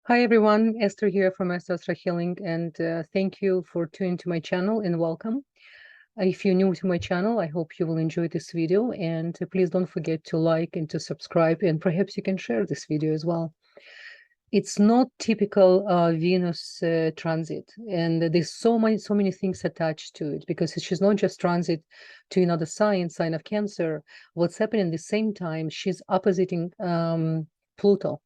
Hi everyone, Esther here from Esther-Astro-Healing, and thank you for tuning to my channel and welcome. If you're new to my channel, I hope you will enjoy this video, and please don't forget to like and to subscribe, and perhaps you can share this video as well. It's not typical Venus transit, and there's so many things attached to it, because she's not just transit to another sign of Cancer. What's happening at the same time, she's oppositing Pluto.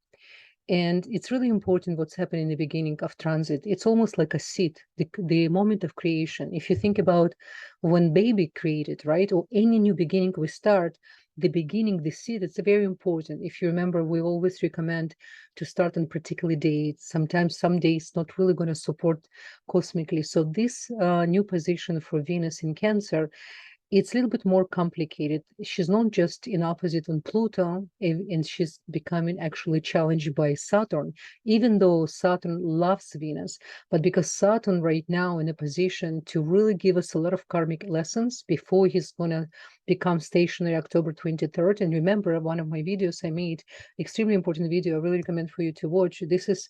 And it's really important what's happening in the beginning of transit. It's almost like a seed, the moment of creation. If you think about when baby created, right, or any new beginning we start, the beginning, the seed, it's very important. If you remember, we always recommend to start on particular dates. Sometimes some days not really going to support cosmically. So this new position for Venus in Cancer, it's a little bit more complicated. She's not just in opposite on Pluto, and she's becoming actually challenged by Saturn, even though Saturn loves Venus. But because Saturn right now in a position to really give us a lot of karmic lessons before he's going to become stationary October 23rd. And remember, one of my videos I made, extremely important video, I really recommend for you to watch. This is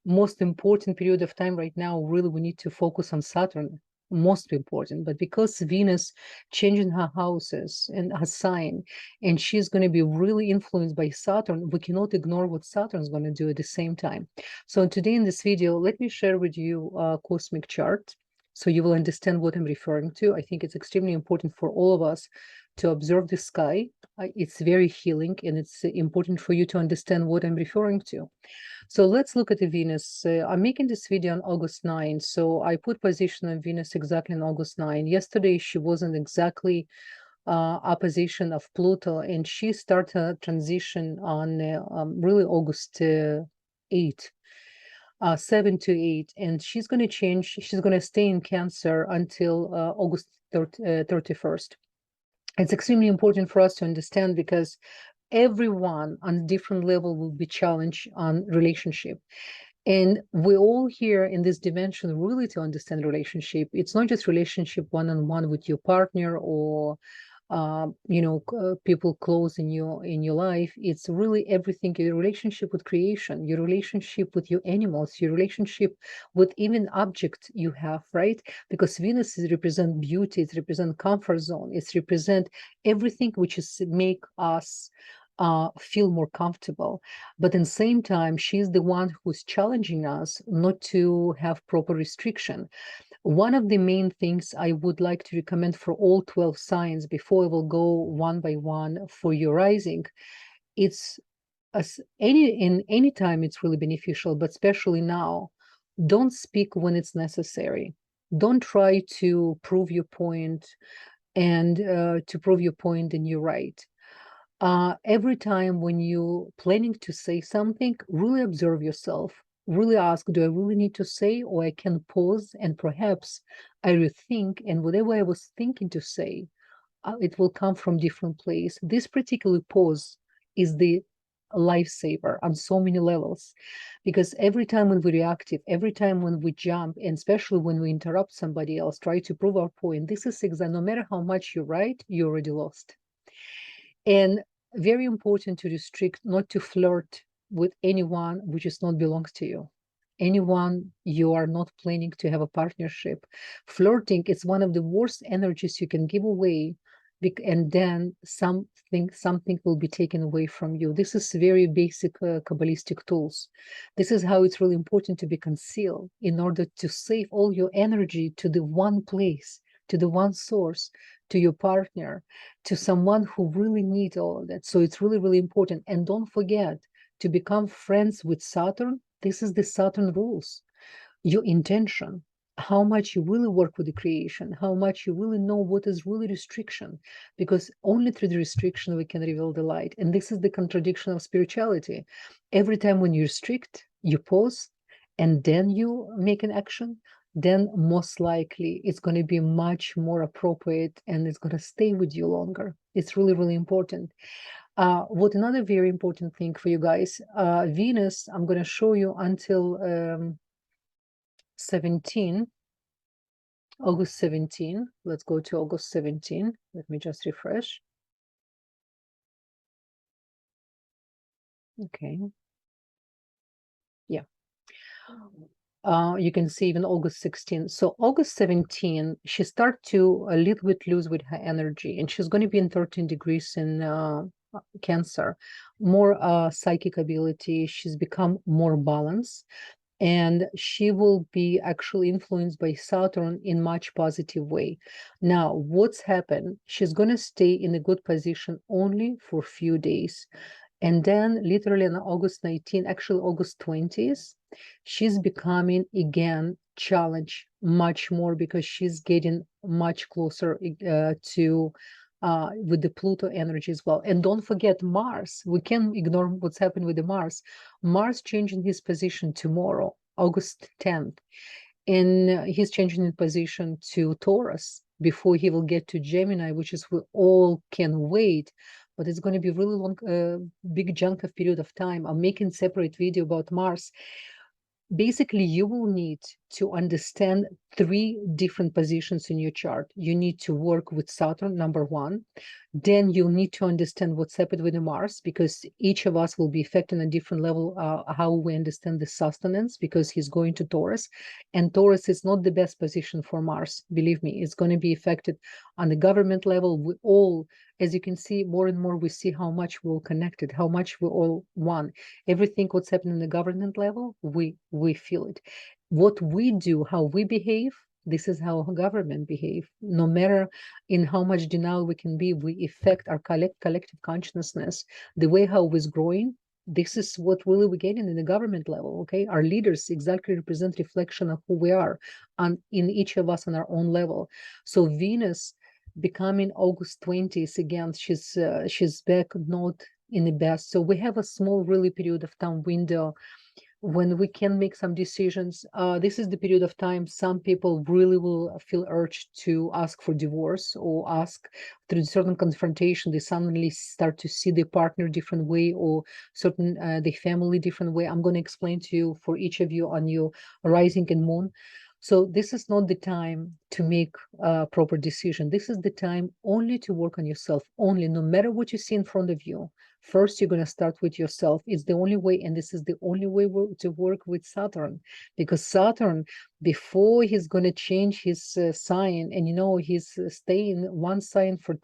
most important period of time right now. Really, we need to focus on Saturn, most important. But because Venus changing her houses and her sign, and she's going to be really influenced by Saturn, we cannot ignore what Saturn's going to do at the same time. So today in this video, let me share with you a cosmic chart so you will understand what I'm referring to. I think it's extremely important for all of us to observe the sky. It's very healing, and it's important for you to understand what I'm referring to. So let's look at the Venus. I'm making this video on August 9. So I put position on Venus exactly on August 9. Yesterday, she wasn't exactly opposition of Pluto, and she started a transition on really August 8. 7 to 8, and she's going to change. She's going to stay in Cancer until August 31st. It's extremely important for us to understand, because everyone on different level will be challenged on relationship. And we're all here in this dimension really to understand relationship. It's not just relationship one-on-one with your partner or people close in your life. It's really everything. Your relationship with creation, your relationship with your animals, your relationship with even object you have, right? Because Venus is represent beauty, it represent comfort zone, it's represent everything which is make us feel more comfortable. But in the same time, she's the one who's challenging us not to have proper restriction. One of the main things I would like to recommend for all 12 signs, before I will go one by one for your rising, it's any time it's really beneficial, but especially now, don't speak when it's necessary. Don't try to prove your point and you're right. Every time when you're planning to say something, really observe yourself. Really ask, do I really need to say, or I can pause and perhaps I rethink, and whatever I was thinking to say, it will come from different place. This particular pause is the lifesaver on so many levels, because every time when we're reactive, every time when we jump, and especially when we interrupt somebody else, try to prove our point, this is exactly, no matter how much you're right, you already lost. And very important to restrict, not to flirt with anyone which is not belongs to you. Anyone you are not planning to have a partnership. Flirting is one of the worst energies you can give away, and then something will be taken away from you. This is very basic Kabbalistic tools. This is how it's really important to be concealed in order to save all your energy to the one place, to the one source, to your partner, to someone who really needs all of that. So it's really, really important. And don't forget to become friends with Saturn. This is the Saturn rules. Your intention, how much you really work with the creation, how much you really know what is really restriction, because only through the restriction we can reveal the light. And this is the contradiction of spirituality. Every time when you restrict, you pause, and then you make an action, then most likely it's going to be much more appropriate, and it's going to stay with you longer. It's really, really important. What another very important thing for you guys, Venus, I'm going to show you until 17, August 17. Let's go to August 17. Let me just refresh. Okay. Yeah. You can see even August 16. So August 17, she start to a little bit lose with her energy, and she's going to be in 13 degrees in Cancer, more psychic ability. She's become more balanced, and she will be actually influenced by Saturn in much positive way. Now, what's happened? She's going to stay in a good position only for a few days. And then literally on August 19, actually August 20th, she's becoming again challenged much more because she's getting much closer to with the Pluto energy as well. And don't forget Mars. We can't ignore what's happening with the Mars. Mars changing his position tomorrow, August 10th. And he's changing his position to Taurus before he will get to Gemini, which is we all can wait. But it's going to be really long, big chunk of period of time. I'm making separate video about Mars. Basically, you will need to understand 3 different positions in your chart. You need to work with Saturn, number 1. Then you'll need to understand what's happened with the Mars, because each of us will be affected on a different level, how we understand the sustenance, because he's going to Taurus. And Taurus is not the best position for Mars. Believe me, it's going to be affected on the government level. We all, as you can see, more and more we see how much we're all connected, how much we all one. Everything what's happening in the government level, we feel it. What we do, how we behave, this is how government behave. No matter in how much denial we can be, we affect our collective consciousness. The way how we're growing, this is what really we're getting in the government level, okay? Our leaders exactly represent reflection of who we are and in each of us on our own level. So Venus becoming August 20th again, she's back not in the best. So we have a small really period of time window when we can make some decisions. This is the period of time some people really will feel urged to ask for divorce, or ask through certain confrontation. They suddenly start to see their partner different way, or certain the family different way. I'm going to explain to you for each of you on your rising and moon. So this is not the time to make a proper decision. This is the time only to work on yourself, only, no matter what you see in front of you. First, you're going to start with yourself. It's the only way, and this is the only way to work with Saturn, because Saturn, before he's going to change his sign, and he's staying one sign for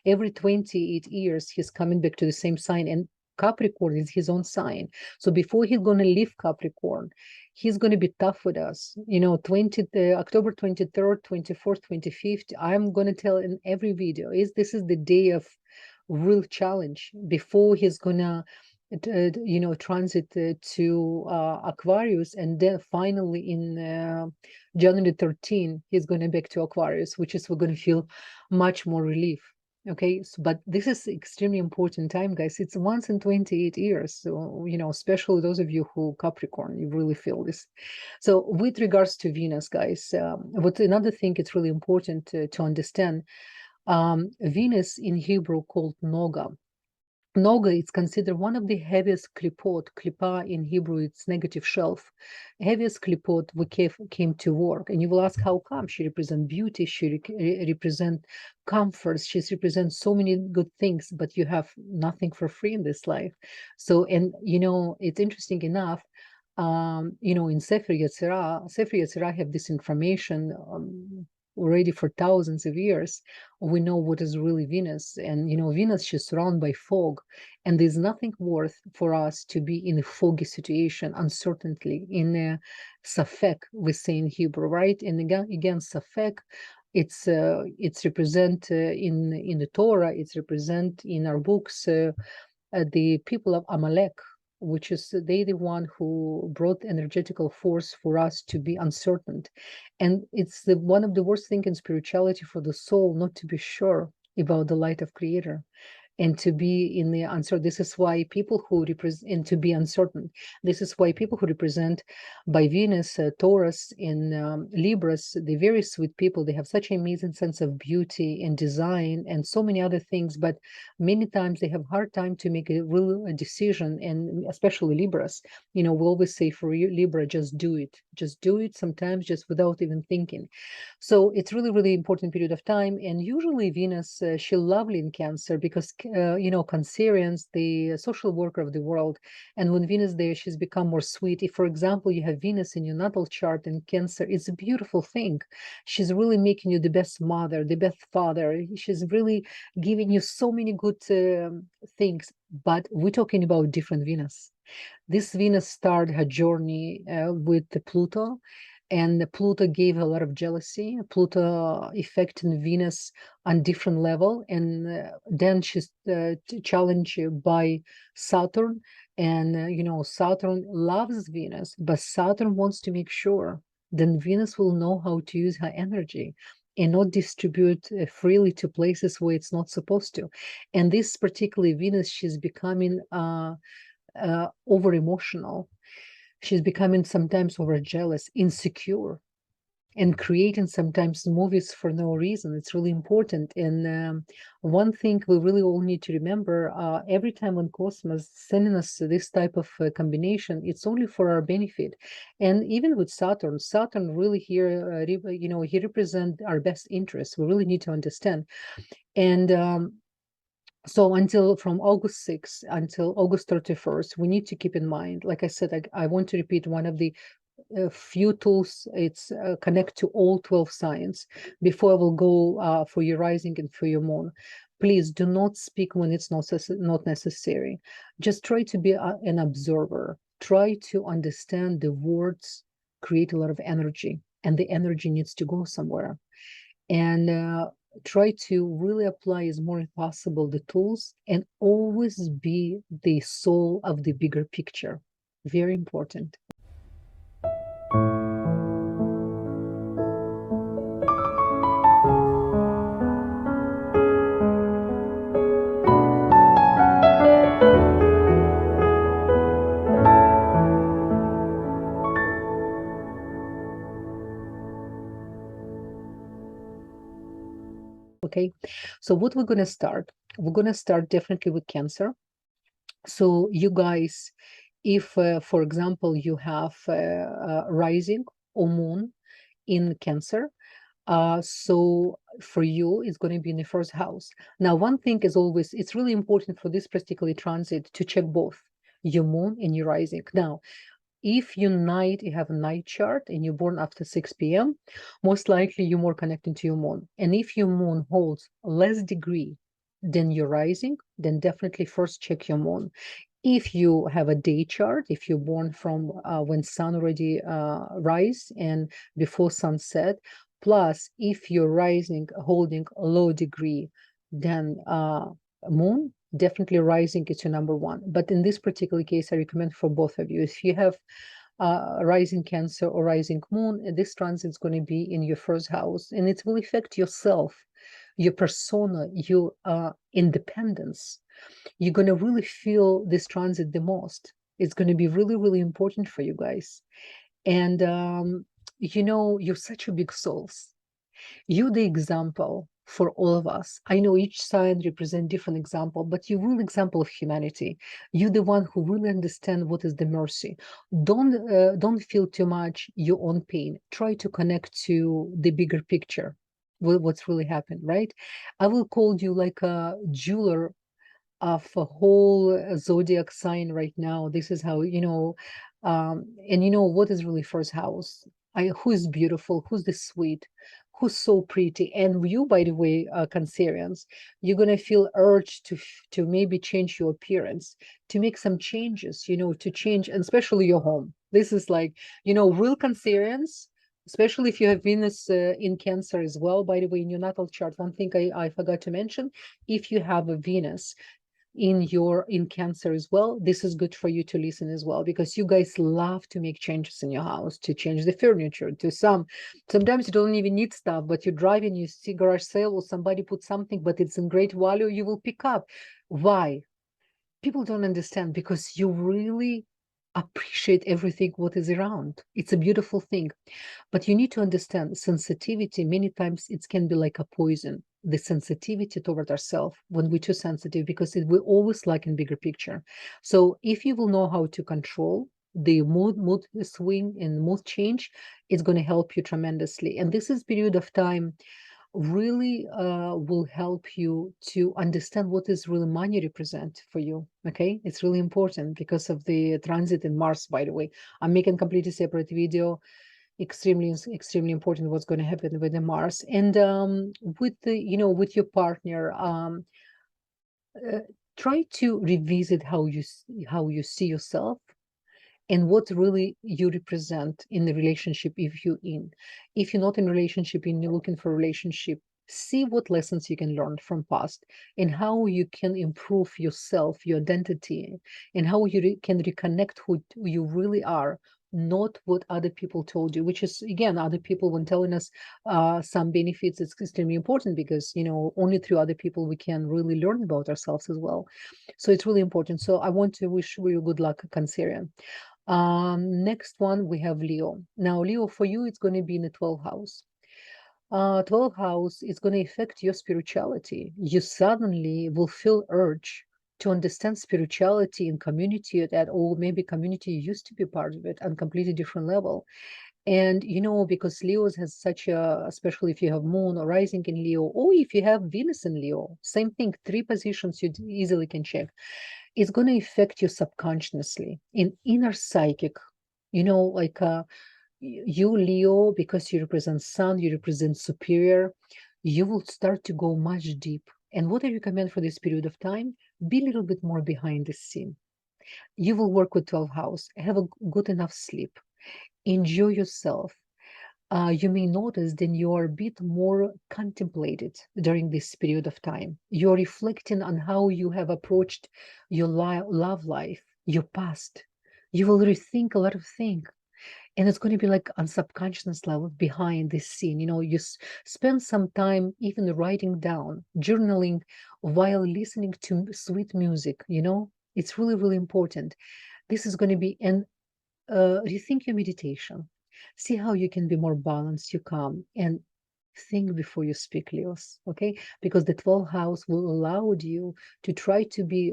every 28 years, he's coming back to the same sign, and Capricorn is his own sign. So before he's going to leave Capricorn, he's going to be tough with us. October 23rd, 24th, 25th, I'm going to tell in every video, this is the day of real challenge before he's gonna transit to Aquarius, and then finally in January 13 he's going back to Aquarius, which is we're going to feel much more relief. Okay, so, but this is extremely important time, guys. It's once in 28 years, so especially those of you who Capricorn, you really feel this. So with regards to Venus, guys, what another thing it's really important to understand. Venus in Hebrew called Noga. Noga is considered one of the heaviest klipot. Klipa in Hebrew, it's negative shelf. Heaviest klipot we came to work. And you will ask, how come? She represents beauty, she represents comfort, she represents so many good things, but you have nothing for free in this life. So, and it's interesting enough, in Sefer Yezirah have this information already for thousands of years. We know what is really Venus, and Venus, she's surrounded by fog, and there's nothing worth for us to be in a foggy situation, uncertainty, in a safek, we say in Hebrew, right? And again safek, it's represent in the Torah, it's represent in our books the people of Amalek, which is they the one who brought energetical force for us to be uncertain. And it's one of the worst things in spirituality for the soul not to be sure about the light of Creator, and to be in the uncertain. This is why people who represent, and to be uncertain. This is why people who represent by Venus, Taurus, and Libras, the very sweet people, they have such an amazing sense of beauty and design and so many other things, but many times they have a hard time to make a real decision, and especially Libras. We always say for you, Libra, just do it, sometimes just without even thinking. So it's really, really important period of time. And usually Venus, she's lovely in Cancer, because Cancerians, the social worker of the world. And when Venus there, she's become more sweet. If, for example, you have Venus in your natal chart in Cancer, it's a beautiful thing. She's really making you the best mother, the best father. She's really giving you so many good things. But we're talking about different Venus. This Venus started her journey with the Pluto, and Pluto gave a lot of jealousy. Pluto affecting Venus on different level, and then she's challenged by Saturn, and Saturn loves Venus, but Saturn wants to make sure then Venus will know how to use her energy and not distribute freely to places where it's not supposed to. And this particularly Venus, she's becoming over emotional. She's becoming sometimes over jealous, insecure, and creating sometimes movies for no reason. It's really important. And one thing we really all need to remember, every time when Cosmos sending us this type of combination, it's only for our benefit. And even with Saturn really here, he represents our best interests. We really need to understand. And so until from August 6th until August 31st, we need to keep in mind, like I said, I want to repeat one of the few tools. It's connect to all 12 signs. Before I will go for your rising and for your moon, please do not speak when it's not necessary. Just try to be an observer. Try to understand the words create a lot of energy, and the energy needs to go somewhere. And try to really apply as more as possible the tools, and always be the soul of the bigger picture. Very important. Okay, so what we're going to start? We're going to start definitely with Cancer. So you guys, if, for example, you have rising or moon in Cancer, so for you, it's going to be in the first house. Now, one thing is always, it's really important for this particular transit to check both your moon and your rising. Now, if you have a night chart and you're born after 6 p.m., most likely you're more connected to your moon. And if your moon holds less degree than your rising, then definitely first check your moon. If you have a day chart, if you're born from when sun already rise and before sunset, plus if you're rising holding a low degree than moon, definitely rising is your number one. But in this particular case, I recommend for both of you. If you have rising Cancer or rising moon, this transit is going to be in your first house, and it will affect yourself, your persona, your independence. You're going to really feel this transit the most. It's going to be really, really important for you guys. And you're such a big souls. You're the example for all of us. I know each sign represents different example, but you're real example of humanity. You're the one who really understand what is the mercy. Don't feel too much your own pain. Try to connect to the bigger picture, what's really happened, right? I will call you like a jeweler of a whole zodiac sign right now. This is how, and what is really first house? Who's beautiful, who's the sweet, who's so pretty. And you, by the way, Cancerians, you're gonna feel urged to maybe change your appearance, to make some changes, to change, and especially your home. This is like, real Cancerians, especially if you have Venus in Cancer as well. By the way, in your natal chart, one thing I forgot to mention, if you have a Venus in Cancer as well, this is good for you to listen as well, because you guys love to make changes in your house, to change the furniture, sometimes you don't even need stuff, but you're driving, you see garage sale or somebody put something, but it's in great value, you will pick up. Why? People don't understand, because you really appreciate everything what is around. It's a beautiful thing. But you need to understand sensitivity, many times it can be like a poison. The sensitivity toward ourselves when we're too sensitive, because we always like in bigger picture. So if you will know how to control the mood swing and mood change, it's going to help you tremendously. And this is period of time really will help you to understand what is really money represent for you. Okay, it's really important because of the transit in Mars. By the way, I'm making completely separate video. Extremely important what's going to happen with the Mars and with the with your partner. Uh, Try to revisit how you see yourself and what really you represent in the relationship. If you're not in relationship and you're looking for a relationship, see what lessons you can learn from past and how you can improve yourself, your identity, and how you can reconnect who you really are, not what other people told you, which is again other people when telling us some benefits. It's extremely important because only through other people we can really learn about ourselves as well. So it's really important. So I want to wish you good luck, Cancerian. Next one, we have Leo. Now, Leo, for you, it's going to be in the 12th house. 12th house is going to affect your spirituality. You suddenly will feel urge to understand spirituality and community that, or maybe community used to be part of it on completely different level. And because Leo's has such a, especially if you have moon or rising in Leo, or if you have Venus in Leo, same thing, 3 positions you easily can check. It's going to affect you subconsciously in inner psychic, like you, Leo, because you represent sun, you represent superior, you will start to go much deep. And what I recommend for this period of time, be a little bit more behind the scene. You will work with 12th house, have a good enough sleep, enjoy yourself. You may notice then you are a bit more contemplated during this period of time. You're reflecting on how you have approached your love life, your past. You will rethink a lot of things. And it's going to be like on subconscious level behind this scene. You spend some time even writing down, journaling while listening to sweet music. It's really, really important. This is going to be, and rethink your meditation. See how you can be more balanced, you calm, and think before you speak, Leos. Okay, because the 12th house will allow you to try to be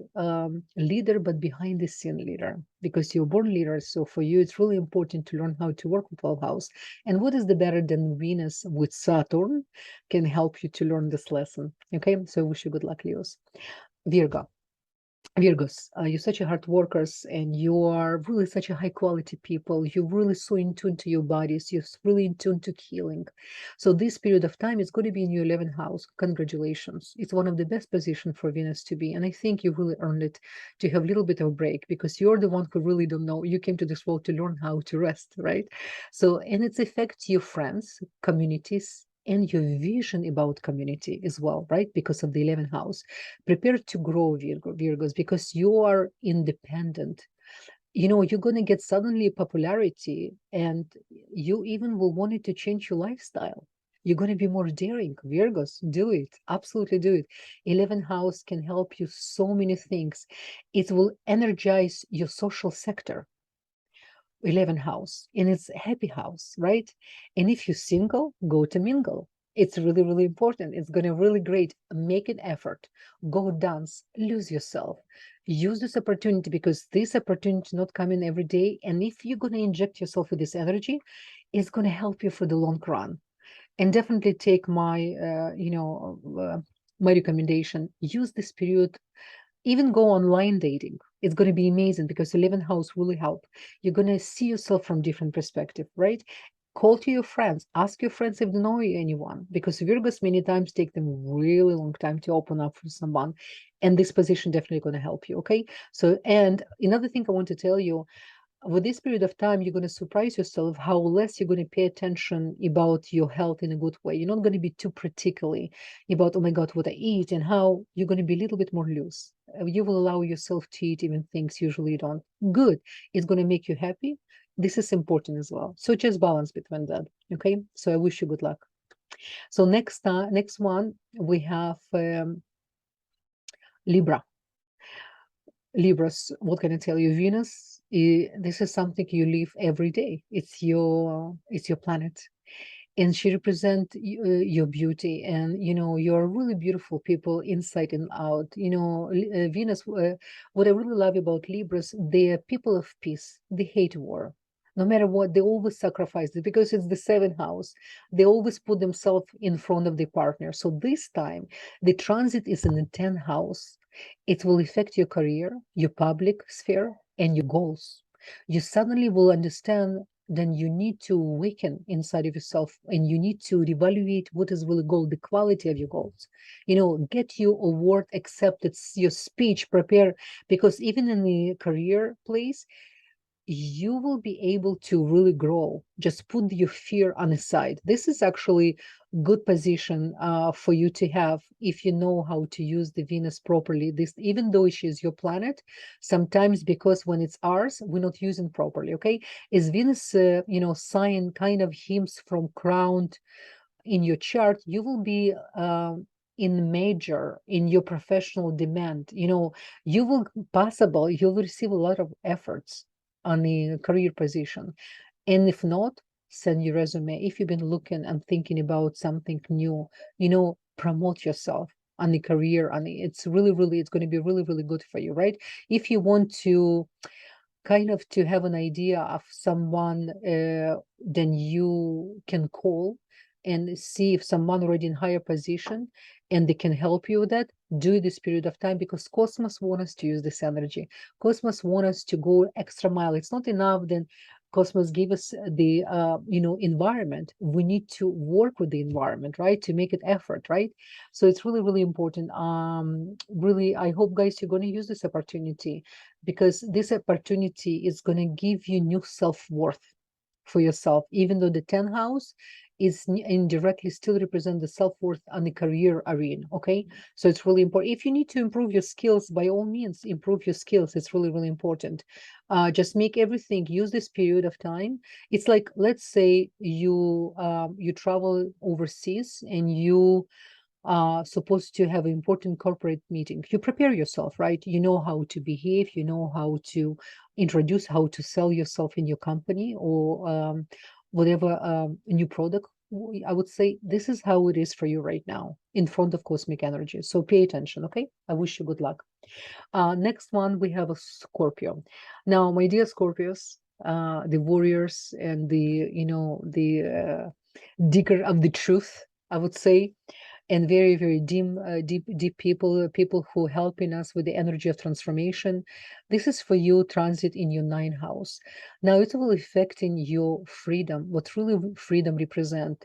leader, but behind the scene leader, because you're born leader. So for you, it's really important to learn how to work with 12th house. And what is the better than Venus with Saturn can help you to learn this lesson? Okay, so I wish you good luck, Leos. Virgo. Virgos, you're such a hard workers and you are really such a high quality people. You're really so in tune to your bodies. You're really in tune to healing. So this period of time is going to be in your 11th house. Congratulations. It's one of the best positions for Venus to be. And I think you really earned it to have a little bit of a break because you're the one who really don't know. You came to this world to learn how to rest, right? So, and it's affects your friends, communities, and your vision about community as well, right? Because of the 11th house. Prepare to grow, Virgos, because you are independent. You're going to get suddenly popularity and you even will want it to change your lifestyle. You're going to be more daring. Virgos, do it. Absolutely do it. 11th house can help you so many things. It will energize your social sector. 11th house, and it's a happy house, right? And if you're single, go to mingle. It's really, really important. It's going to really great. Make an effort. Go dance. Lose yourself. Use this opportunity because this opportunity not coming every day. And if you're going to inject yourself with this energy, it's going to help you for the long run. And definitely take my recommendation. Use this period, even go online dating. It's going to be amazing because 11th house really help. You're going to see yourself from different perspective, right? Call to your friends. Ask your friends if they know anyone, because Virgos many times take them really long time to open up for someone. And this position definitely going to help you, okay? So, and another thing I want to tell you, with this period of time, you're going to surprise yourself how less you're going to pay attention about your health in a good way. You're not going to be too particularly about, oh my God, what I eat, and how you're going to be a little bit more loose. You will allow yourself to eat even things usually you don't. Good. It's going to make you happy. This is important as well. So just balance between that. Okay. So I wish you good luck. So next one we have Libra. Libras, what can I tell you? Venus, this is something you live every day. It's your planet, and she represents your beauty. And you're really beautiful people inside and out. Venus. What I really love about Libras, they are people of peace. They hate war. No matter what, they always sacrifice it because it's the seventh house. They always put themselves in front of the partner. So this time, the transit is in the 10th house. It will affect your career, your public sphere, and your goals. You suddenly will understand then you need to awaken inside of yourself and you need to reevaluate what is really goal, the quality of your goals. Get your award accepted, your speech prepared, because even in the career place, you will be able to really grow. Just put your fear on the side. This is actually good position for you to have if you know how to use the Venus properly. This, even though she is your planet, sometimes because when it's ours, we're not using properly. Okay, is Venus, sign kind of hymns from crown in your chart, you will be in major in your professional demand. You will receive a lot of efforts on the career position. And if not, send your resume. If you've been looking and thinking about something new, promote yourself on the career. It's really, really, it's going to be really, really good for you, right? If you want to kind of to have an idea of someone, then you can call and see if someone already in higher position and they can help you with that. Do this period of time, because Cosmos want us to use this energy. Cosmos want us to go extra mile. It's not enough then Cosmos gave us the environment. We need to work with the environment, right, to make it effort, right? So it's really, really important. Really, I hope, guys, you're going to use this opportunity, because this opportunity is going to give you new self-worth for yourself, even though the 10th house is indirectly still represent the self-worth on the career arena. Okay, so it's really important. If you need to improve your skills, by all means improve your skills. It's really, really important. Just make everything, use this period of time. It's like, let's say you travel overseas and you supposed to have an important corporate meeting. You prepare yourself, right? You know how to behave, you know how to introduce, how to sell yourself in your company, or whatever new product. I would say this is how it is for you right now in front of cosmic energy. So pay attention, okay? I wish you good luck. Next one, we have a Scorpio. Now, my dear Scorpios, the warriors and the digger of the truth, I would say, and very, very deep people who helping us with the energy of transformation. This is for you, transit in your 9th house. Now it will affect in your freedom, what really freedom represent,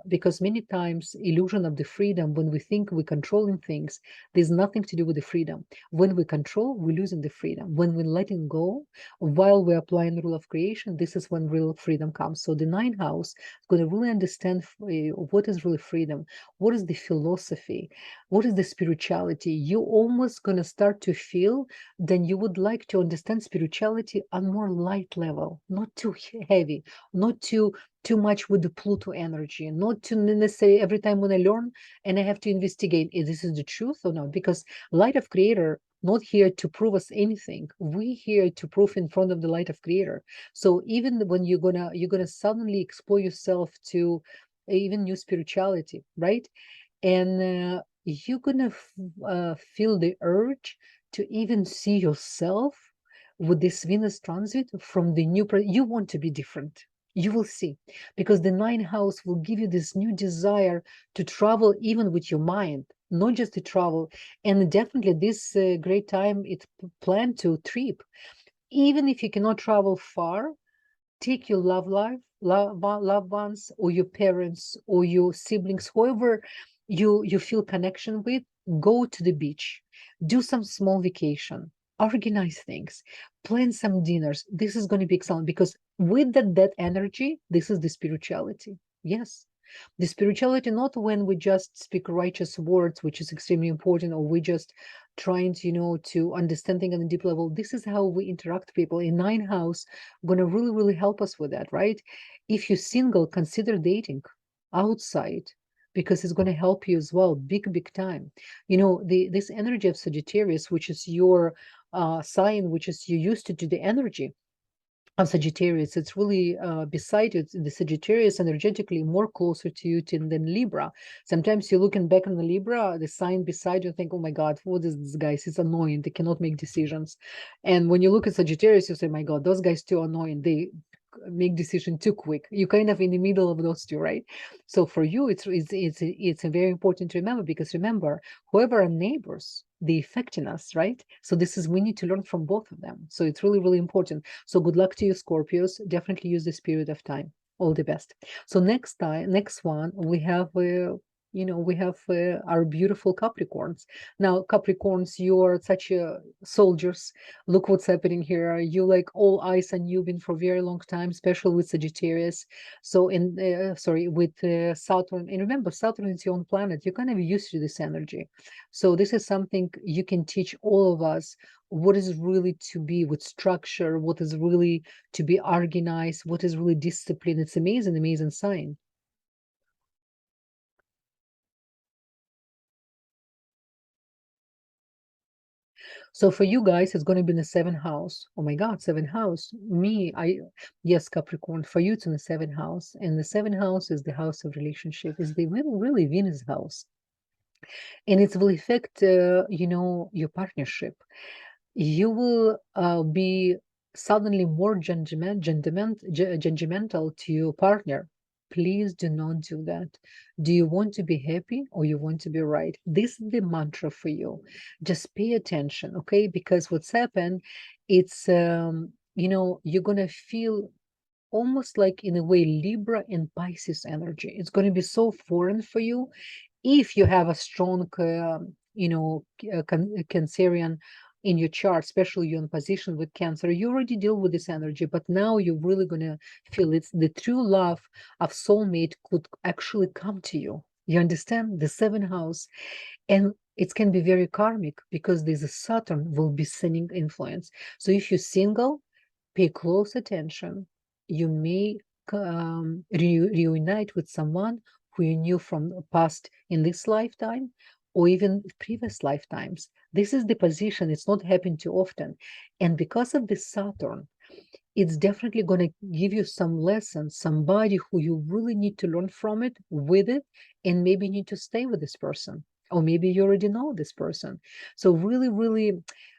because many times illusion of the freedom, when we think we're controlling things, there's nothing to do with the freedom. When we control, we're losing the freedom. When we're letting go, while we're applying the rule of creation, this is when real freedom comes. So the 9th house is going to really understand what is really freedom, what is the philosophy, what is the spirituality. You almost going to start to feel then you would like to understand spirituality on more light level, not too heavy, not too much with the Pluto energy, not to necessarily every time when I learn and I have to investigate if this is the truth or not, because light of creator not here to prove us anything. We here to prove in front of the light of creator. So even when you're gonna suddenly explore yourself to even new spirituality, right? And you're gonna feel the urge to even see yourself with this Venus transit from the new. You want to be different. You will see, because the 9th house will give you this new desire to travel, even with your mind, not just to travel. And definitely, this great time it's planned to trip. Even if you cannot travel far, take your loved ones, or your parents, or your siblings, whoever you feel connection with. Go to the beach, do some small vacation, organize things, plan some dinners. This is going to be excellent, because with that energy, this is the spirituality. Yes, the spirituality, not when we just speak righteous words, which is extremely important, or we just trying to understand things on a deep level. This is how we interact people. In 9th house gonna really, really help us with that, right? If you're single, consider dating outside, because it's going to help you as well, big time. This energy of Sagittarius, which is your sign, which is you used to do the energy of Sagittarius. It's really beside it, the Sagittarius energetically more closer to you than Libra. Sometimes you're looking back on the Libra, the sign beside you, think, oh my God, what is this guy? He's annoying. They cannot make decisions. And when you look at Sagittarius, you say, my God, those guys too annoying. They make decision too quick. You're kind of in the middle of those two, right? So for you, it's a very important to remember, because remember, whoever are neighbors, they affecting us, right? So this is, we need to learn from both of them. So it's really, really important. So good luck to you, Scorpios. Definitely use this period of time. All the best. So next one, we have our beautiful Capricorns. Now, Capricorns, you are such soldiers. Look what's happening here. You like all eyes on you, been for a very long time, especially with Sagittarius. So with Saturn. And remember, Saturn is your own planet. You're kind of used to this energy. So this is something you can teach all of us, what is really to be with structure, what is really to be organized, what is really discipline. It's amazing, amazing sign. So for you guys, it's going to be in the seventh house. Oh my God, seventh house. Yes, Capricorn, for you, it's in the seventh house. And the seventh house is the house of relationship, is the really Venus house. And it will affect, your partnership. You will be suddenly more judgmental to your partner. Please do not do that. Do you want to be happy or you want to be right? This is the mantra for you. Just pay attention, okay? Because what's happened, it's you're gonna feel almost like, in a way, Libra and Pisces energy. It's going to be so foreign for you. If you have a strong Cancerian in your chart, especially you're in position with Cancer, you already deal with this energy, but now you're really going to feel it's the true love of soulmate could actually come to you. You understand? The seventh house. And it can be very karmic, because there's a Saturn will be sending influence. So if you're single, pay close attention. You may reunite with someone who you knew from the past in this lifetime, or even previous lifetimes. This is the position. It's not happening too often. And because of this Saturn, it's definitely going to give you some lessons, somebody who you really need to learn from it, with it, and maybe need to stay with this person. Or maybe you already know this person. So really, really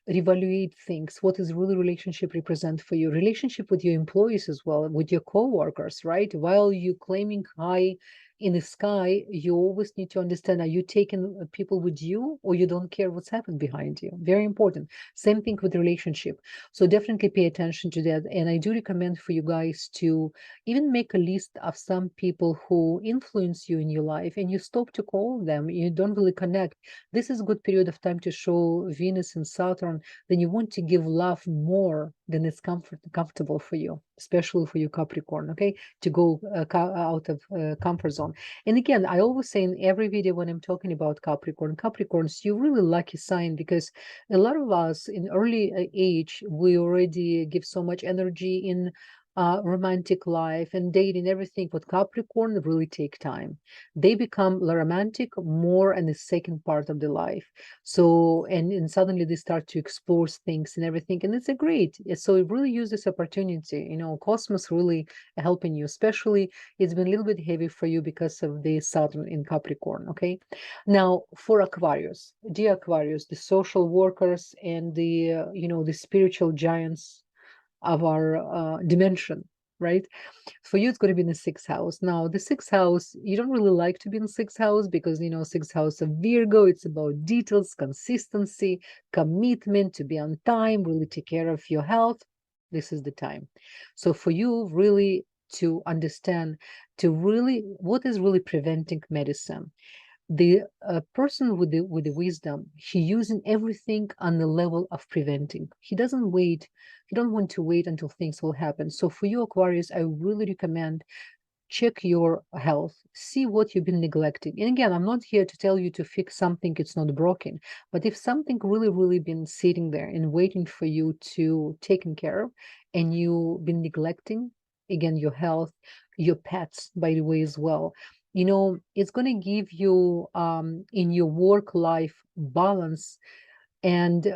reevaluate things. What is really relationship represent for you? Relationship with your employees as well, with your co-workers, right? While you claiming high in the sky, you always need to understand, are you taking people with you, or you don't care what's happened behind you? Very important. Same thing with relationship. So definitely pay attention to that. And I do recommend for you guys to even make a list of some people who influence you in your life, and you stop to call them. You don't really connect. This is a good period of time to show Venus and Saturn. Then you want to give love more than it's comfortable for you, especially for you Capricorn, okay? To go out of comfort zone. And again, I always say in every video when I'm talking about Capricorns, you're really lucky sign, because a lot of us in early age, we already give so much energy in romantic life and dating, everything. But Capricorn really take time. They become romantic more in the second part of the life. So, and suddenly they start to explore things and everything. And it's a great, so really use this opportunity, Cosmos really helping you, especially it's been a little bit heavy for you because of the Saturn in Capricorn, okay? Now, for Aquarius, dear Aquarius, the social workers and the spiritual giants of our dimension, right? For you, it's going to be in the sixth house. Now, the sixth house, you don't really like to be in the sixth house, because, sixth house of Virgo, it's about details, consistency, commitment, to be on time, really take care of your health. This is the time. So for you, really to understand, what is really preventing medicine. The person with the wisdom, he using everything on the level of preventing. He doesn't wait. He don't want to wait until things will happen. So for you, Aquarius, I really recommend check your health, see what you've been neglecting. And again, I'm not here to tell you to fix something it's not broken, but if something really been sitting there and waiting for you to taken care of, and you've been neglecting, again, your health, your pets, by the way, as well, it's going to give you in your work life balance. And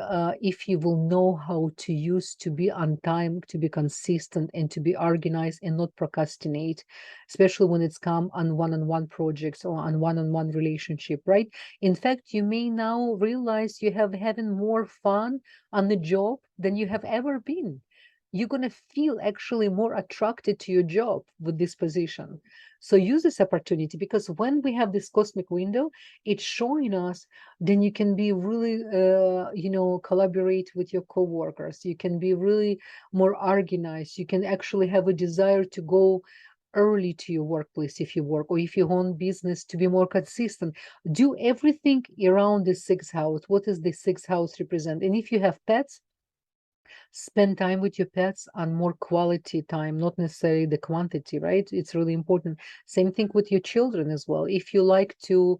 if you will know how to use, to be on time, to be consistent, and to be organized and not procrastinate, especially when it's come on one-on-one projects or on one-on-one relationship, right? In fact, you may now realize you have having more fun on the job than you have ever been. you're going to feel actually more attracted to your job with this position. So use this opportunity, because when we have this cosmic window, it's showing us, then you can be really, collaborate with your coworkers. You can be really more organized. You can actually have a desire to go early to your workplace if you work, or if you own business, to be more consistent. Do everything around the sixth house. What does the sixth house represent? And if you have pets, spend time with your pets on more quality time, not necessarily the quantity, right? It's really important. Same thing with your children as well. If you like to,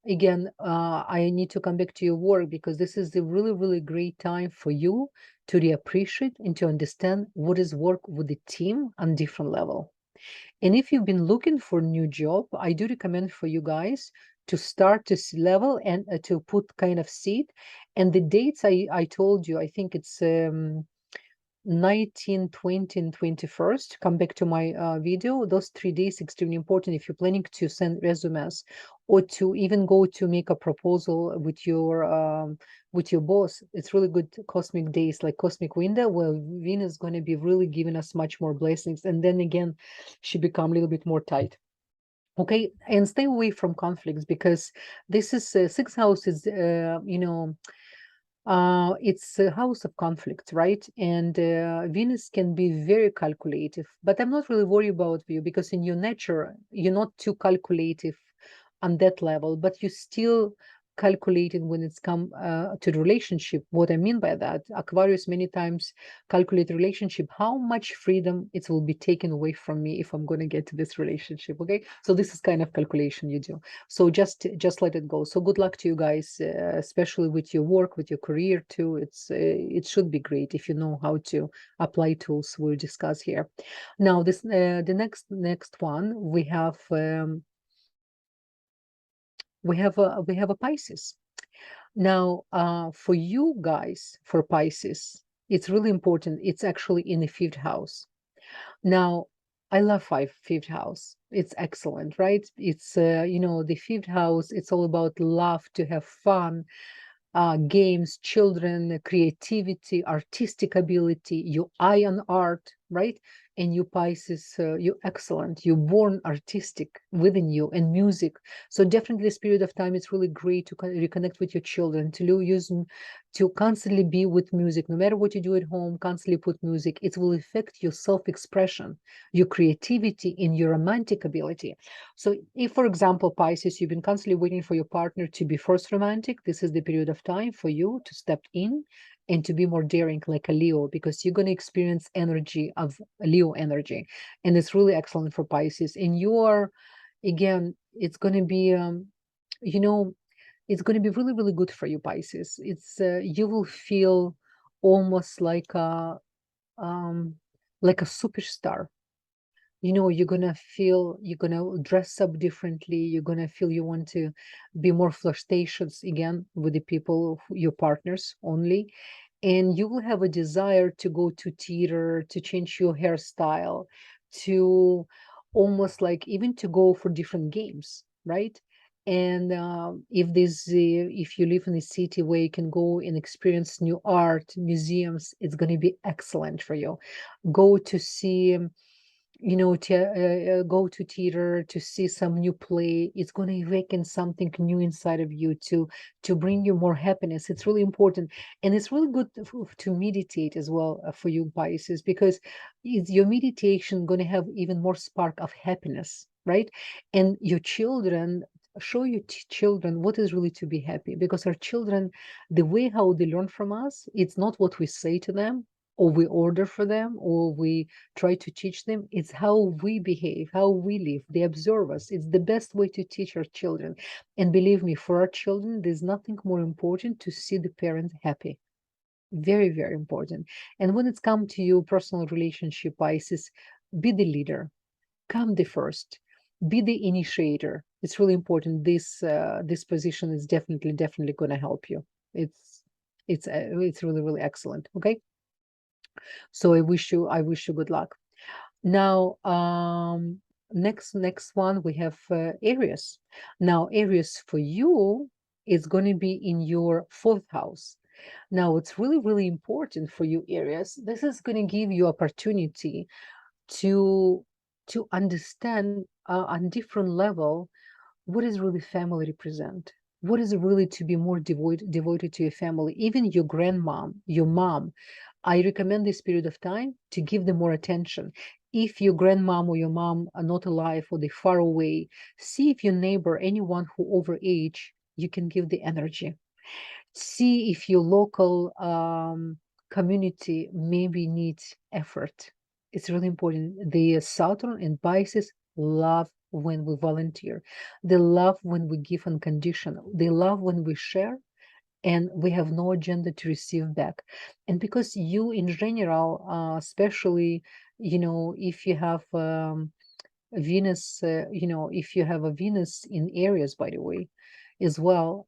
again, I need to come back to your work, because this is the really, really great time for you to reappreciate and to understand what is work with the team on different level. And if you've been looking for a new job, I do recommend for you guys to start to level and to put kind of seed. And the dates I told you, I think it's 19, 20, and 21st. Come back to my video. Those 3 days extremely important if you're planning to send resumes, or to even go to make a proposal with your boss. It's really good cosmic days, like cosmic window, where Venus is going to be really giving us much more blessings, and then again she become a little bit more tight. Okay, and stay away from conflicts, because this is sixth house is it's a house of conflict, right? And Venus can be very calculative, but I'm not really worried about you, because in your nature, you're not too calculative on that level, but you still calculating when it's come to the relationship. What I mean by that, Aquarius many times calculate relationship, how much freedom it will be taken away from me if I'm going to get to this relationship. Okay, so this is kind of calculation you do. So just let it go. So good luck to you guys, especially with your work, with your career too. It should be great if you know how to apply tools we'll discuss here. Now this the next one we have a Pisces. Now, for you guys, for Pisces, it's really important. It's actually in the fifth house. Now, I love fifth house. It's excellent, right? It's the fifth house. It's all about love, to have fun, games, children, creativity, artistic ability, your eye on art, right? And you Pisces, you're excellent. You're born artistic within you, and music. So definitely this period of time, it's really great to reconnect with your children, to constantly be with music. No matter what you do at home, constantly put music. It will affect your self-expression, your creativity, and your romantic ability. So if, for example, Pisces, you've been constantly waiting for your partner to be first romantic, this is the period of time for you to step in and to be more daring, like a Leo, because you're going to experience energy of Leo energy. And it's really excellent for Pisces. And you are, again, it's going to be, it's going to be really, really good for you, Pisces. You will feel almost like a superstar. You're gonna feel, you're gonna dress up differently. You're gonna feel you want to be more flirtatious again with the people, your partners only. And you will have a desire to go to theater, to change your hairstyle, to almost like even to go for different games, right? And if you live in a city where you can go and experience new art, museums, it's going to be excellent for you. Go to see go to theater to see some new play. It's going to awaken something new inside of you to bring you more happiness. It's really important, and it's really good to meditate as well, for you Pisces, because your meditation going to have even more spark of happiness, right? And your children, show your children what is really to be happy, because our children, the way how they learn from us, it's not what we say to them, or we order for them, or we try to teach them. It's how we behave, how we live. They observe us. It's the best way to teach our children. And believe me, for our children, there's nothing more important to see the parent happy. Very, very important. And when it's come to your personal relationship, Pisces, be the leader, come the first, be the initiator. It's really important. This position is definitely going to help you. It's really, really excellent. Okay. So I wish you good luck. Now, next one we have Aries. Now, Aries, for you, it's going to be in your fourth house. Now, it's really, really important for you, Aries. This is going to give you opportunity to understand on different level what is really family represent. What is really to be more devoted to your family, even your grandmom, your mom. I recommend this period of time to give them more attention. If your grandmom or your mom are not alive or they're far away, see if your neighbor, anyone who over age, you can give the energy. See if your local community maybe needs effort. It's really important. The Saturn and Pisces love when we volunteer. They love when we give unconditional. They love when we share and we have no agenda to receive back. And because you in general, especially, if you have Venus, if you have a Venus in Aries, by the way, as well,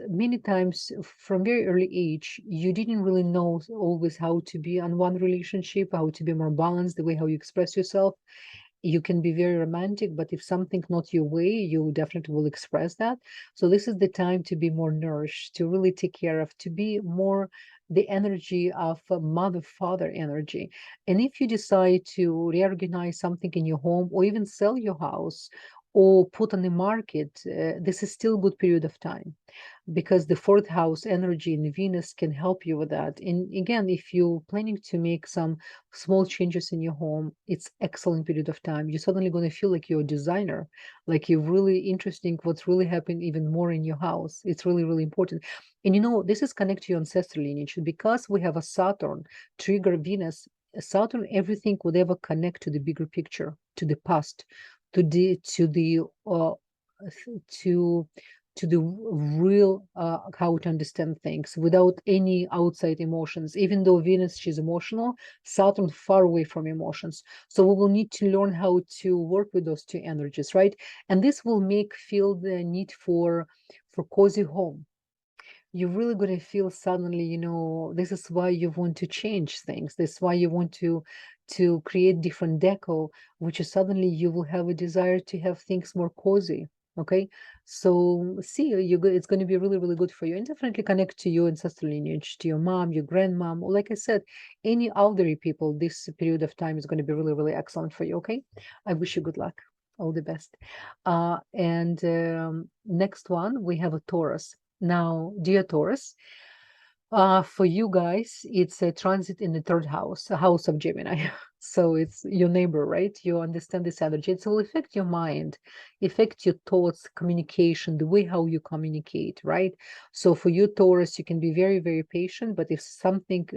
many times from very early age, you didn't really know always how to be on one relationship, how to be more balanced, the way how you express yourself. You can be very romantic, but if something not your way, you definitely will express that. So this is the time to be more nourished, to really take care of, to be more the energy of a mother father energy. And if you decide to reorganize something in your home or even sell your house or put on the market, this is still a good period of time, because the fourth house energy in Venus can help you with that. And again, if you're planning to make some small changes in your home, it's excellent period of time. You're suddenly going to feel like you're a designer, like you're really interesting what's really happening even more in your house. It's really, really important. And this is connected to your ancestral lineage, because we have a Saturn trigger Venus. Saturn, everything would ever connect to the bigger picture, to the past, uh, to the real how to understand things without any outside emotions. Even though Venus, she's emotional, Saturn far away from emotions. So we will need to learn how to work with those two energies, right? And this will make feel the need for cozy home. You're really going to feel suddenly, this is why you want to change things. This is why you want to create different deco, which is suddenly you will have a desire to have things more cozy. Okay, so see, it's going to be really, really good for you, and definitely connect to your ancestral lineage, to your mom, your grandmom, or like I said, any elderly people. This period of time is going to be really, really excellent for you. Okay, I wish you good luck, all the best. And next one, we have a Taurus. Now, dear Taurus, for you guys, it's a transit in the third house, a house of Gemini. So it's your neighbor, right? You understand this energy. It will affect your mind, affect your thoughts, communication, the way how you communicate, right? So for you, Taurus, you can be very, very patient, but if something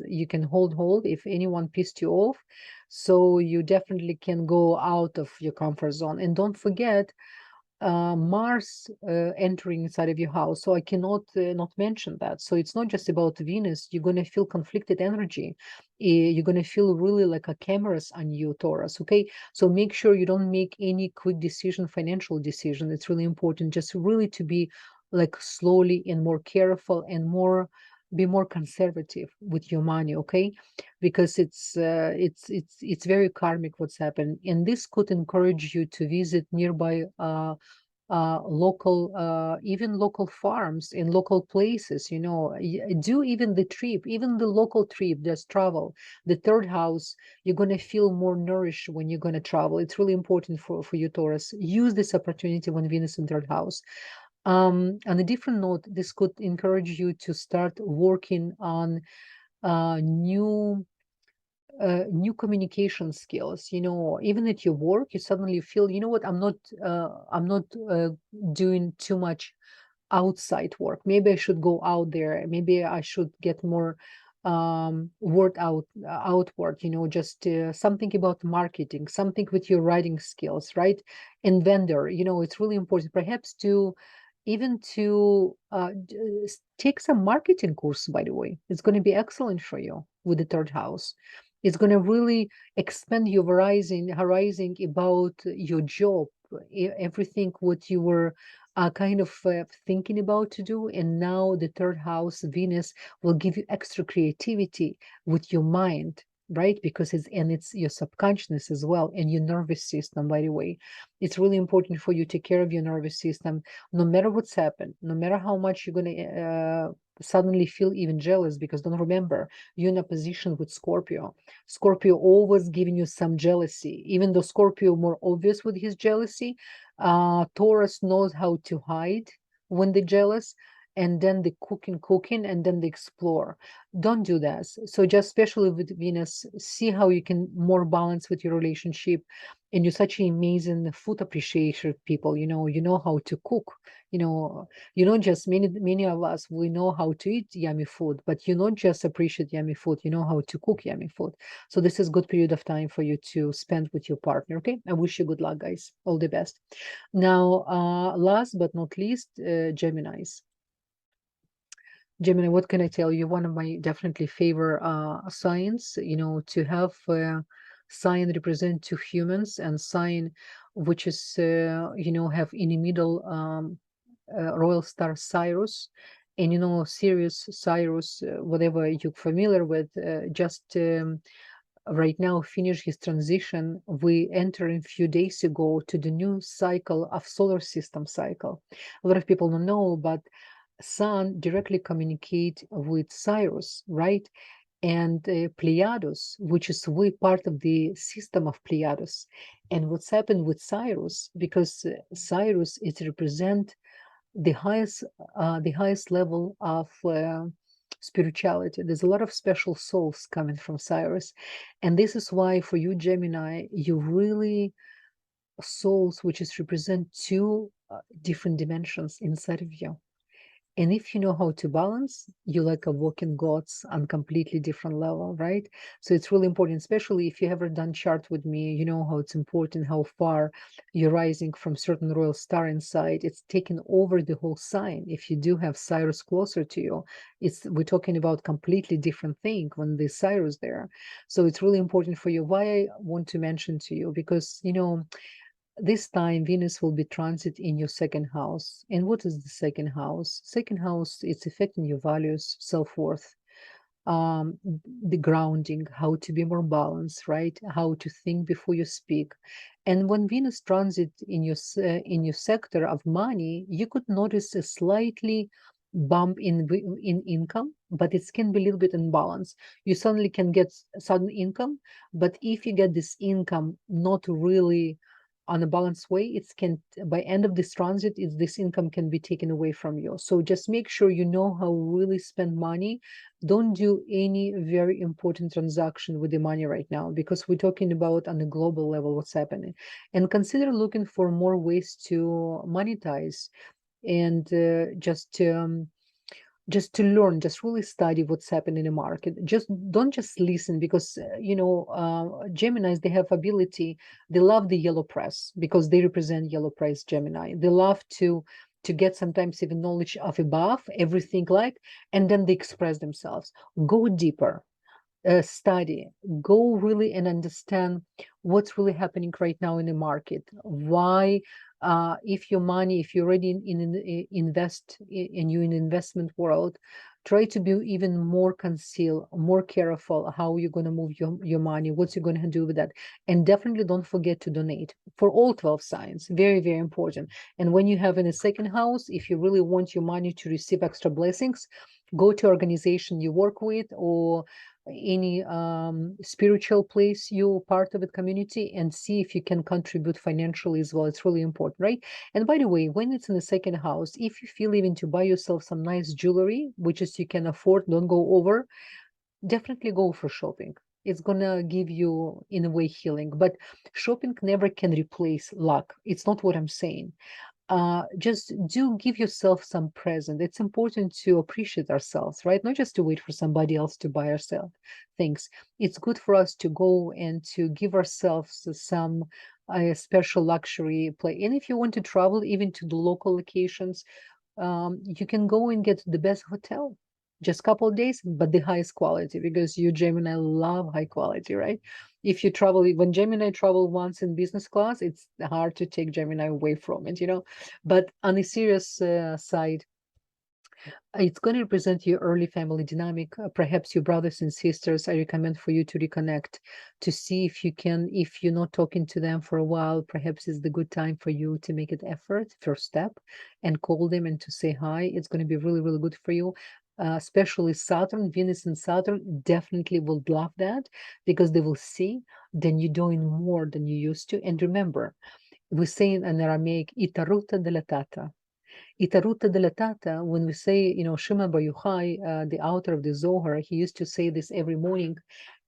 you can hold, if anyone pissed you off, so you definitely can go out of your comfort zone. And don't forget, Mars entering inside of your house. So I cannot not mention that. So it's not just about Venus. You're going to feel conflicted energy. You're going to feel really like a cameras on you, Taurus. Okay. So make sure you don't make any quick decision, financial decision. It's really important just really to be like slowly and more careful and be more conservative with your money. Okay, because it's very karmic what's happened, and this could encourage you to visit nearby local, even local farms in local places. Do even the trip, even the local trip, just travel. The third house, you're going to feel more nourished when you're going to travel. It's really important for you, Taurus. Use this opportunity when Venus in third house. On a different note, this could encourage you to start working on new new communication skills. Even at your work, you suddenly feel, what, I'm not doing too much outside work. Maybe I should go out there. Maybe I should get more word outward, just something about marketing, something with your writing skills, right? And vendor, it's really important perhaps to even to take some marketing course. By the way, it's going to be excellent for you with the third house. It's going to really expand your horizon about your job, everything what you were kind of thinking about to do. And now the third house, Venus, will give you extra creativity with your mind. right? Because it's your subconsciousness as well, and your nervous system, by the way. It's really important for you to take care of your nervous system, no matter what's happened, no matter how much you're going to suddenly feel even jealous, because don't remember, you're in a position with Scorpio. Scorpio always giving you some jealousy, even though Scorpio more obvious with his jealousy. Taurus knows how to hide when they're jealous, and then they cooking, and then they explore. Don't do that. So just especially with Venus, see how you can more balance with your relationship. And you're such an amazing food appreciation people. You know how to cook. Just many of us, we know how to eat yummy food, but you not just appreciate yummy food, you know how to cook yummy food. So this is good period of time for you to spend with your partner. Okay, I wish you good luck, guys. All the best. Now, last but not least, Geminis. Gemini, what can I tell you? One of my definitely favorite signs, to have sign represent two humans, and sign which is, have in the middle royal star Cyrus. And, Sirius, Cyrus, whatever you're familiar with, just right now finish his transition. We enter a few days ago to the new cycle of solar system cycle. A lot of people don't know, but Sun directly communicate with Cyrus, right? And Pleiades, which is we part of the system of Pleiades. And what's happened with Cyrus, because Cyrus is represent the highest level of spirituality. There's a lot of special souls coming from Cyrus, and this is why for you, Gemini, you really souls which is represent two different dimensions inside of you. And if you know how to balance, you like a walking gods on completely different level, right? So it's really important, especially if you ever done chart with me, you know how it's important, how far you're rising from certain royal star inside. It's taking over the whole sign. If you do have Cyrus closer to you, we're talking about completely different thing when the Cyrus there. So it's really important for you. Why I want to mention to you, because this time Venus will be transit in your second house. And what is the second house? Second house, it's affecting your values, self-worth, the grounding, how to be more balanced, right? How to think before you speak. And when Venus transit in your sector of money, you could notice a slightly bump in income, but it can be a little bit imbalance. You suddenly can get sudden income, but if you get this income not really on a balanced way, it can, by end of this transit, this income can be taken away from you. So just make sure you know how really spend money. Don't do any very important transaction with the money right now, because we're talking about on a global level what's happening. And consider looking for more ways to monetize, and just to learn, just really study what's happening in the market. Just don't just listen, because Geminis, they have ability. They love the yellow press because they represent yellow press. Gemini, they love to get sometimes even knowledge of above everything, like, and then they express themselves. Go deeper, study, go really and understand what's really happening right now in the market. Why, if your money, if you're already invest in you in investment world, try to be even more concealed, more careful how you're going to move your money, what you're going to do with that. And definitely don't forget to donate for all 12 signs. Very, very important. And when you have in a second house, if you really want your money to receive extra blessings, go to organization you work with, or any spiritual place you're part of a community, and see if you can contribute financially as well. It's really important, right? And by the way, when it's in the second house, if you feel even to buy yourself some nice jewelry, which is you can afford, don't go over, definitely go for shopping. It's gonna give you in a way healing, but shopping never can replace luck. It's not what I'm saying. Just do give yourself some present. It's important to appreciate ourselves, right? Not just to wait for somebody else to buy ourselves things. It's good for us to go and to give ourselves some special luxury play. And if you want to travel even to the local locations, you can go and get the best hotel. Just a couple of days, but the highest quality, because you Gemini love high quality, right? If you travel, when Gemini travel once in business class, it's hard to take Gemini away from it, But on a serious side, It's going to represent your early family dynamic. Perhaps your brothers and sisters. I recommend for you to reconnect, to see if you can, if you're not talking to them for a while, perhaps it's the good time for you to make an effort, first step, and call them and to say hi. It's going to be really, really good for you. Especially Saturn, Venus and Saturn definitely will love that, because they will see then you're doing more than you used to. And remember, we say in Aramaic, itaruta delatata. Itaruta delatata, when we say, Shimon Bar Yochai, the author of the Zohar, he used to say this every morning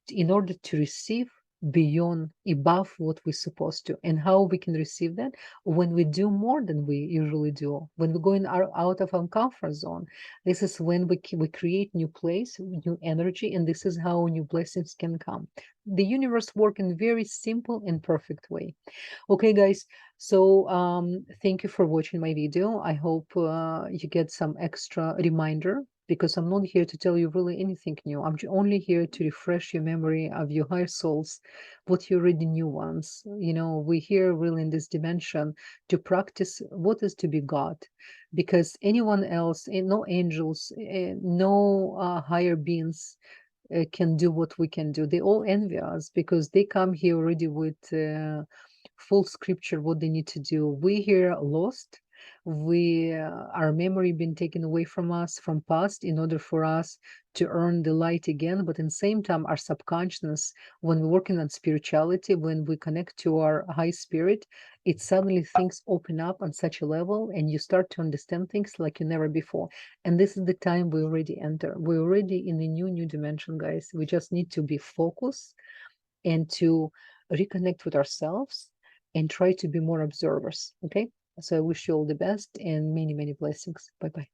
in order to receive beyond, above what we're supposed to. And how we can receive that? When we do more than we usually do, when we're going out of our comfort zone. This is when we create new place, new energy, and this is how new blessings can come. The universe works in very simple and perfect way. Okay, guys, so thank you for watching my video. I hope you get some extra reminder, because I'm not here to tell you really anything new. I'm only here to refresh your memory of your higher souls, what you already knew once. We're here really in this dimension to practice what is to be God, because anyone else, no angels, no higher beings can do what we can do. They all envy us because they come here already with full scripture what they need to do. We here lost. We our memory been taken away from us from past in order for us to earn the light again. But in the same time, our subconsciousness, when we're working on spirituality, when we connect to our high spirit, it suddenly things open up on such a level, and you start to understand things like you never before. And this is the time we already enter. We're already in a new dimension, guys. We just need to be focused and to reconnect with ourselves and try to be more observers. Okay. So I wish you all the best and many, many blessings. Bye bye.